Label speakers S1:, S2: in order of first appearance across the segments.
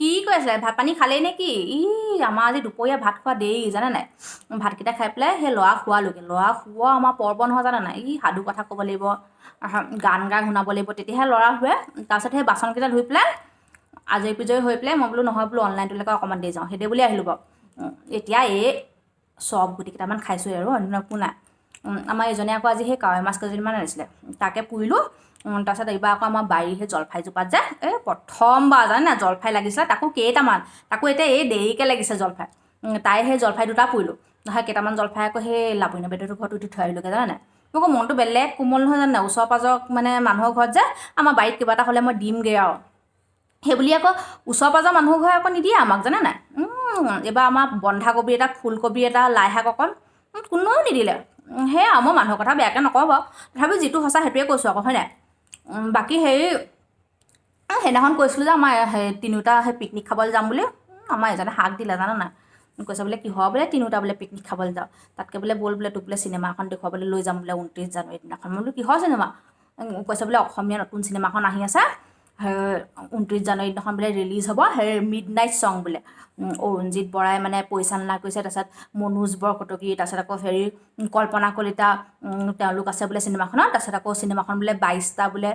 S1: কি কৈ আছিলে ভাত পানী খালেই নে কি আমাৰ আজি দুপৰীয়া ভাত খোৱা দেৰি জানে নাই ভাতকেইটা খাই পেলাই সেই ল'ৰা খোৱালোগৈ ল'ৰা শুব আমাৰ পৰ্ব নহয় জানে নাই সাধু কথা ক'ব লাগিব গান শুনাব লাগিব তেতিয়াহে ল'ৰা শুৱে তাৰপিছত সেই বাচনকেইটা ধুই পেলাই আজৰি পিজৰি হৈ পেলাই মই বোলো নহয় বোলো অনলাইনটোলৈকে অকণমান দেৰি যাওঁ সেইদে বুলি আহিলোঁ বাৰু এতিয়া এই চব গুটিকেইটামান খাইছোঁ আৰু অন্য একো নাই আমাৰ এজনে আকৌ আজি সেই কাৱৈ মাছ কেইজনীমান আনিছিলে তাকে পুৰিলোঁ তাৰপিছত এইবাৰ আকৌ আমাৰ বাৰীৰ সেই জলফাইজোপাত যে এই প্ৰথমবাৰ জানে নাই জলফাই লাগিছিলে তাকো কেইটামান তাকো এতিয়া এই দেৰিকৈ লাগিছে জলফাই তাই সেই জলফাই দুটা পুৰিলোঁ নহয় কেইটামান জলফাই আকৌ সেই লাভলীনা বাইদেউৰ ঘৰত উঠি থৈ আহিলোগৈ জানে নাই মোৰ মনটো বেলেগ কোমল নহয় জানে নাই ওচৰ পাজৰ মানে মানুহৰ ঘৰত যে আমাৰ বাৰীত কিবা এটা হ'লে মই দিমগৈ আৰু সেইবুলি আকৌ ওচৰ পাজৰ মানুহৰ ঘৰে আকৌ নিদিয়ে আমাক জানে নাই এইবাৰ আমাৰ বন্ধাকবি এটা ফুলকবি এটা লাই শাক অকণ কোনেও নিদিলে সেয়া মই মানুহৰ কথা বেয়াকৈ নকওঁ বাৰু তথাপিও যিটো সঁচা সেইটোৱে কৈছোঁ আকৌ হয় নাই বাকী হেৰি সেইদিনাখন কৈছিলোঁ যে আমাৰ সেই তিনিওটা সেই পিকনিক খাবলৈ যাম বুলি আমাৰ এজনে শাক দিলে জানা নাই কৈছে বোলে কিহৰ বোলে তিনিওটা বোলে পিকনিক খাবলৈ যাওঁ তাতকৈ বোলে ব'ল বোলে তোক বোলে চিনেমা এখন দেখুৱাবলৈ লৈ যাম বোলে 29 জানুৱাৰী দিনাখন মই বোলো কিহৰ চিনেমা কৈছে বোলে অসমীয়া নতুন চিনেমাখন আহি আছে 29 জানুৱাৰী দিনাখন বোলে ৰিলিজ হ'ব সেই মিড নাইট ছং বোলে অৰুণজিৎ বৰাই মানে পৰিচালনা কৰিছে তাৰপিছত মনোজ বৰকটকী তাৰপিছত আকৌ হেৰি কল্পনা কলিতা তেওঁলোক আছে বোলে চিনেমাখনত তাৰপিছত আকৌ চিনেমাখন বোলে 22টা বোলে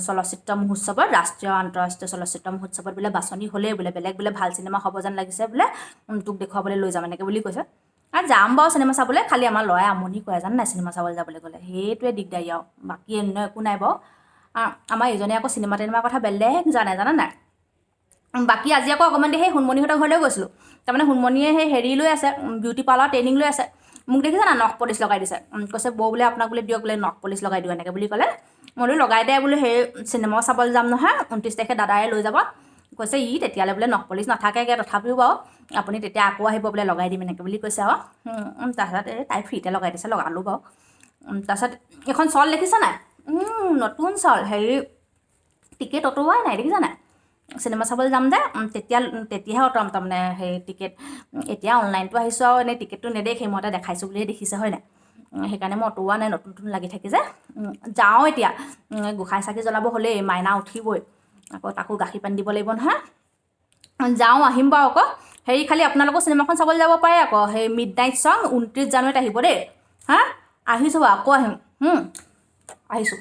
S1: চলচ্চিত্ৰ মহোৎসৱত ৰাষ্ট্ৰীয় আন্তঃৰাষ্ট্ৰীয় চলচ্চিত্ৰ মহোৎসৱত বোলে বাছনি হ'লেই বোলে বেলেগ বোলে ভাল চিনেমা হ'ব যেন লাগিছে বোলে তোক দেখুৱাবলৈ লৈ যাম এনেকৈ বুলি কৈছে আৰু যাম বাৰু চিনেমা চাবলৈ খালি আমাৰ ল'ৰাই আমনি কৰে জানে নাই চিনেমা চাবলৈ যাবলৈ গ'লে সেইটোৱে দিগদাৰী আৰু বাকী অন্য একো নাই বাৰু আমাৰ ইজনে আকৌ চিনেমা কথা বেলেগ জানে নাই বাকী আজি আকৌ অকণমান দেৰি সেই সোণমণিহঁতৰ ঘৰলৈ গৈছিলোঁ তাৰমানে সোণমণিয়ে সেই হেৰি লৈ আছে বিউটি পাৰ্লাৰ ট্ৰেইনিং লৈ আছে মোক দেখিছে না নখ পলিচ লগাই দিছে কৈছে বৌ বোলে আপোনাক বোলে দিয়ক বোলে নখ পলিচ লগাই দিওঁ এনেকৈ বুলি ক'লে মই বোলো লগাই দে বোলো সেই চিনেমাও চাবলৈ যাম নহয় 29 তাৰিখে দাদাই লৈ যাব কৈছে তেতিয়ালৈ বোলে নখ পলিচ নাথাকেগৈ তথাপিও বাৰু আপুনি তেতিয়া আকৌ আহিব বোলে লগাই দিম এনেকৈ বুলি কৈছে আৰু তাৰপিছত এই তাই ফ্ৰীতে লগাই দিছে লগালোঁ বাৰু তাৰপিছত এখন শ্বল দেখিছে নাই নতুন শ্বল হেৰি টিকেট অতোৱাই নাই দেখিছা নাই চিনেমা চাবলৈ যাম যে তেতিয়াহে অতৰাম তাৰমানে সেই টিকেট এতিয়া অনলাইনটো আহিছোঁ আৰু এনেই টিকেটটো নেদেখেই মই এটা দেখাইছোঁ বুলিহে দেখিছে হয় নাই সেইকাৰণে মই অতোৱা নাই নতুন লাগি থাকি যে যাওঁ এতিয়া গোঁসাই চাকি জ্বলাব হ'লেই মাইনা উঠিবই আকৌ তাকো গাখীৰ পানী দিব লাগিব নহয় যাওঁ আহিম বাৰু আকৌ হেৰি খালি আপোনালোকৰ চিনেমাখন চাবলৈ যাব পাৰে আকৌ সেই মিড নাইট ছং 29 জানুৱাৰীত আহিব দেই হা আহিছোঁ বাৰু আকৌ আহিম আহিছোঁ